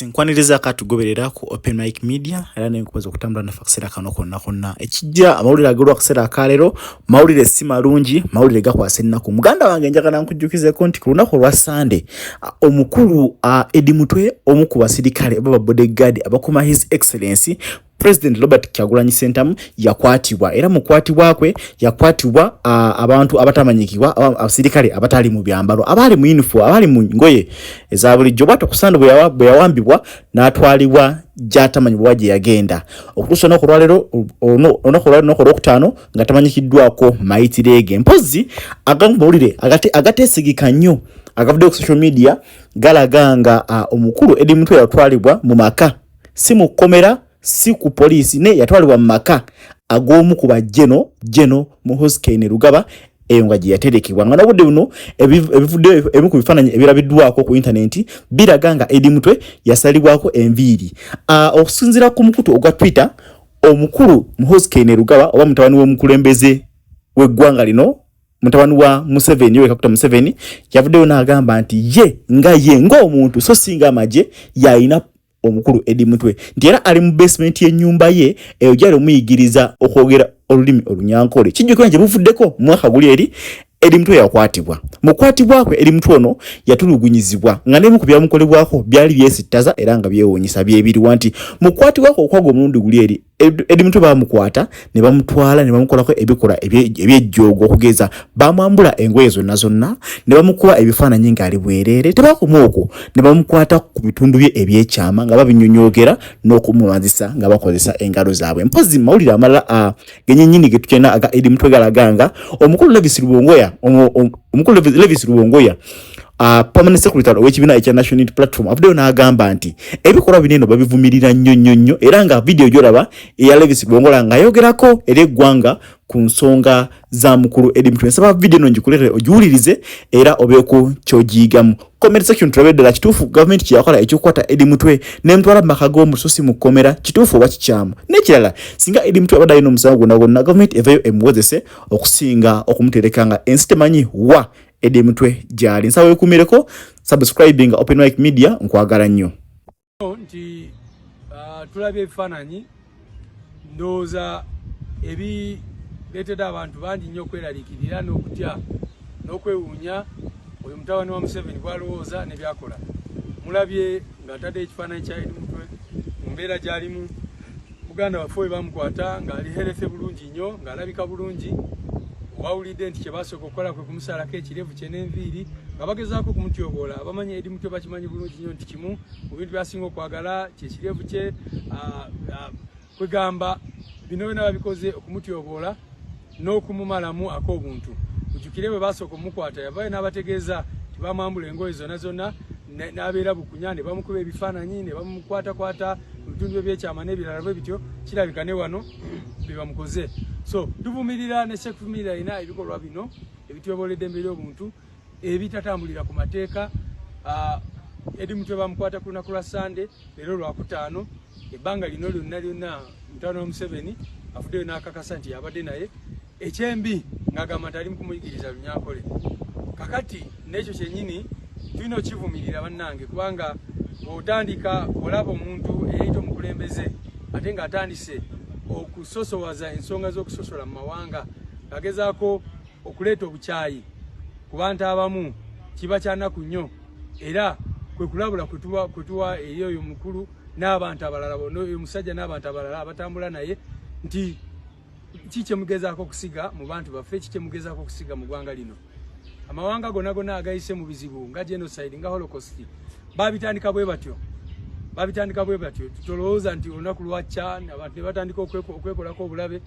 Yes, nkwaniriza katugoberera ku Open Mic Media era ne nkubaza okutambula na fakisera kano konna ekijja amawulire agirwa kusera akalero mawulire si malungi mawulire gakwasa ennaku muganda wange njagala nkujjukize ko nti ku lunaku lwa Sunday omukulu Eddie Mutwe omu ku basirikale baba bodyguard abakuma His Excellency President Robert Kyagulanyi Ssentamu yakwatibwa era mukwatibwa kwe yakwatibwa abantu abatamanyikibwa abasirikale abatali mu byambalo abali mu uniform abali mu ngoye eza bulijjo bwato kusanda bwe yawambibwa n'atwalibwa jatamanyibwa waje yagenda okutusa no kulwalero no kulokutano nga tamanyikiddwako mayitirege mpozi agambulire agatesigika nnyo agavude ku social media galaganga omukulu Eddie Mutwe yatwalibwa mu maka si mu komera si ku police ne yatwalibwa mu maka ag'omu ku bajeno mu Hoskane Rugaba eyo nga yaterekebwa nga nabudde buno ebivude ebimu ku bifaananyi ebirabiddwako ku internet biraganga Eddie Mutwe yasalibwako enviiri okusinziira ku mukutu ogwa Twitter omukulu mu Hoskane Rugaba oba mutabani w'omukulembeze w'eggwanga lino mutabani wa Museveni Yoweri Kaguta Museveni yavuddeyo n'agamba nti ye ng'omuntu so singa amaje yayina omukulu Eddie Mutwe nti era ali mu basement y'ennyumba ye eyo gyali omuyigiriza okwogera olulimi olunyankole kijjuko nje buvuddeko mwaka guli eri Eddie Mutwe yakwatibwa mukwatibwa kwe Eddie Mutwe ono yatulugunyizibwa nga ne mu byamukolebwako byali byesittaza era nga byewonyisa byebiriwa nti mukwatibwa kwe okwago omulundi guli eri Eddie Mutwe bamukwata ne bamutwala ne bamukolako ebikola ebyejjogo okugeza bamwambula engoye zonna ne bamukuba ebifaananyi ng'ali bwerere tebakomoko ne bamukwata ku bitundu bye ebyekyama nga babinyonyogera n'okumumazisa nga bakozesa engalo zaabwe mpozi mawulire amalala genyenyini getukyena aga Eddie Mutwe galaganga omukulu Levis Rubongoya omukulu Levis Rubongoya permanent secretary w'ekibiina ekya National Unity Platform avuddeyo n'agamba nti ebikolwa binene babivumirira nnyo era nga video gyolaba eya Levis Rubongoya nga ayogerako eri eggwanga ku nsonga za mukulu Eddie Mutwe nsaba video eno ngikulere ogiwulirize era obeeko ky'ogiyigamu comment section tulabeddala kituufu government kyakola ekyokukwata Eddie Mutwe n'emutwala mu maka g'omusosi mu kkomera kituufu oba kikyamu n'ekirala singa Eddie Mutwe abadde alina omusango gwonna government eveeyo emuwozese okusinga okumutereka nga ensi temanyi wa Eddie Mutwe gyali nsawo ekumireko subscribing Open Mic Media nkwagala nnyo nti tulabye ebifaananyi ndowooza ebireetedde abantu bangi nnyo okweraliikirira n'okutya n'okwewuunya oyo mutabani wa Museveni bw'alowooza ne byakola mulabye ng'atadde ekifaananyi kya Eddie Mutwe mu mbeera gy'alimu muganda waffe we bamukwata ng'ali herefe bulungi nnyo ng'alabika bulungi wawulidde nti kye basooka okukola kwe kumusalako ekirevu kye n'enviiri nga bagezaako kumutyoboola abamanyi Eddie Mutwe bakimanyi bulungi nnyo nti kimu mu bintu byasinga okwagala kye kirevu kye kwegamba bino byonna babikoze okumutyoboola n'okumumalamu ak'obuntu mujjukire bwe basooka omukwata yavayo n'abategeeza tibamwambula engoye zonna n'abeera bukunya ne bamukuba ebifaananyi ne bamukwatakwata mu bitundu ebyekyama n'ebirala bwe bityo kirabika ne wano bye bamukoze so tuvumirira ne sekuvumirira ina ebikolwa bino ebitweboola eddembe ly'obuntu ebitatambulira ku mateeka Eddie Mutwe bamukwata ku lunaku lwa Sunday leero lwakutaano ebbanga lino lyonna mutabani wa Museveni afuddeyo n'akakasa nti yabadde naye ekyembi ng'agamba nti ali mu kumuyigiriza lunyankole kakati n'ekyo kyennyini tulina okivumirira bannange kubanga bw'otandika olaba omuntu eyayita omukulembeze ate ng'atandise okusosowaza ensonga z'okusosola mu mawanga ng'agezaako okuleeta obukyayi ku bantu abamu kiba kyanaku nnyo era kwe kulabula kwe tuwa eri oyo mukulu n'abantu abalala bonna oyo musajja n'abantu abalala abatambula naye nti ki kye mugezaako okusiga mu bantu baffe ki kye mugezaako okusiga mu ggwanga lino amawanga gonna agayise mu bizibu nga genocide nga holocaust babitandika bwe batyo tutolowooza nti olunaku lwacca abantu ne batandika okwekolako obulabe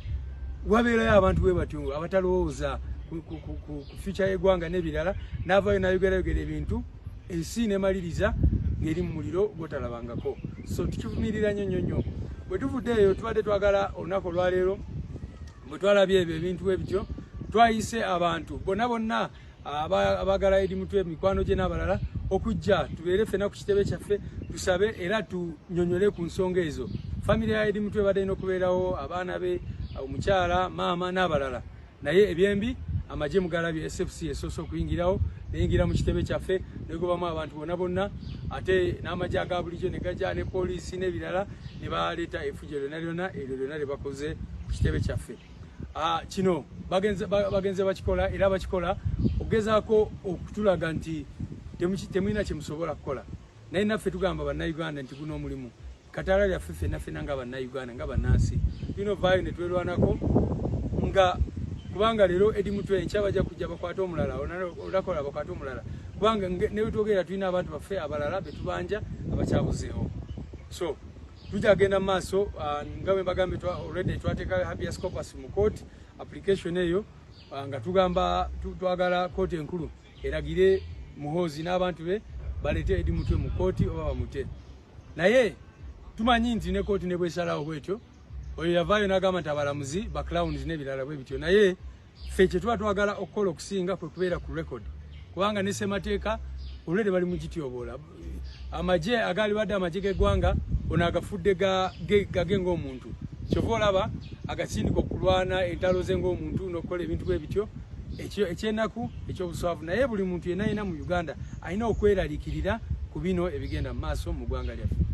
wabeerayo abantu bwe batyo abatalowooza ku future y'eggwanga n'ebirala n'avaayo n'ayogerayogera ebintu ensi nemaliriza ng'eri mu muliro gwotalabangako so tukivumirira nnyo bwe tuvudde eyo tubadde twagala olunaku olwaleero bwe twalabye ebyo ebintu bwe bityo twayise abantu bonna abagala Eddie Mutwe mikwano gye n'abalala okujja tubeere ffenna ku kitebe kyaffe tusabe era tunyonyole ku nsonga ezo famire ya Eddie Mutwe badde n'okubeerawo abaana be omukyala maama n'abalala naye ebyembi amagye mugalabye SFC esoose okuyingirawo neyingira mu kitebe kyaffe negobamu abantu bonna ate n'amagye aga bulijjo ne gajja ne poliisi n'ebirala ne baleeta effujo lyonna eryo lyonna lye bakoze ku kitebe kyaffe. Kino bagenze bakikola era bakikola okugezaako okutulaga nti temulina kye musobola kukola. Naye naffe tugamba bannayuganda nti guno omulimu kataala lyaffe ffenna nga bannayuganda nga bannansi bino vaayo ne twerwanako nga kubanga leero edi mutwe enkya bajja kujja bakwata omulala olakola bakwata omulala kubanga ne wetwogera tulina abantu baffe abalala betubanja abakyabuzeewo. So tujja genda mu maaso nga bwe mbagambe already twateeka habeas corpus mu court application eyo nga tugamba twagala kooti enkulu eragire Muhoozi n'abantu be balete edi mutwe mu kooti oba bamute. Naye tumanyi nti ne kooti ne bwesalawo bwetyo oyo yavaayo n'agamba nti abalamuzi ba clowns n'ebirala bwe bityo. Naye ffe kye tuba twagala okukola okusinga kwe kubeera ku record kubanga ne ssemateeka olwede bali mu gityoboola amagye agali badde amagye g'eggwanga ono agafudde gage ng'omuntu kyova olaba agasindika okulwana entalo ze ng'omuntu n'okukola ebintu bwe bityo ekyennaku ekyobuswavu. Naye buli muntu yenna mu Uganda alina okweraliikirira ku bino ebigenda mu maaso mu ggwanga lyaffe.